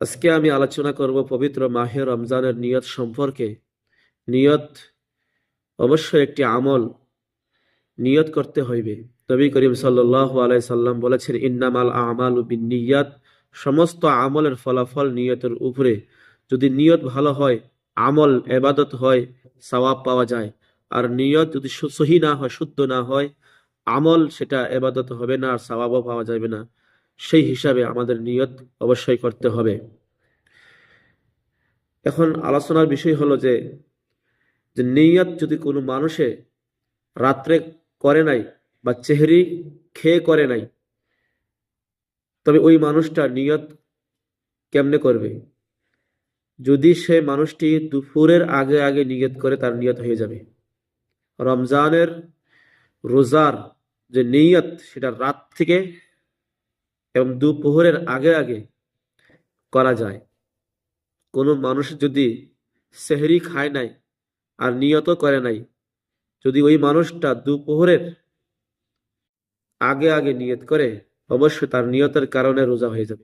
আজকে আমি আলোচনা করব পবিত্র মাহে রমজানের নিয়ত সম্পর্কে। নিয়ত অবশ্যই একটি আমল, নিয়ত করতে হইবে। নবী করিম সাল্লাল্লাহু আলাইহি সাল্লাম বলেছেন, ইন্নামাল আমালু বিন্নিয়াত, সমস্ত আমলের ফলাফল নিয়তের উপরে। যদি নিয়ত ভালো হয়, আমল ইবাদত হয়, সওয়াব পাওয়া যায়। আর নিয়ত যদি সহি না হয়, শুদ্ধ না হয়, আমল সেটা ইবাদত হবে না আর সওয়াবও পাওয়া যাবে না। সেই হিসাবে আমাদের নিয়ত অবশ্যই করতে হবে। এখন আলোচনার বিষয় হলো যে যে নিয়ত যদি কোনো মানুষে রাত্রে করে নাই বা সেহরি খেয়ে করে নাই, তবে ওই মানুষটা নিয়ত কেমনে করবে? যদি সে মানুষটি দুপুরের আগে আগে নিয়ত করে, তার নিয়ত হয়ে যাবে। রমজানের রোজার যে নিয়ত, সেটা রাত থেকে এবং দুপুরের আগে আগে করা যায়। কোনো মানুষ যদি সেহরি খায় নাই আর নিয়তও করে নাই, যদি ওই মানুষটা দুপুরের আগে আগে নিয়ত করে, অবশ্যই তার নিয়তের কারণে রোজা হয়ে যাবে।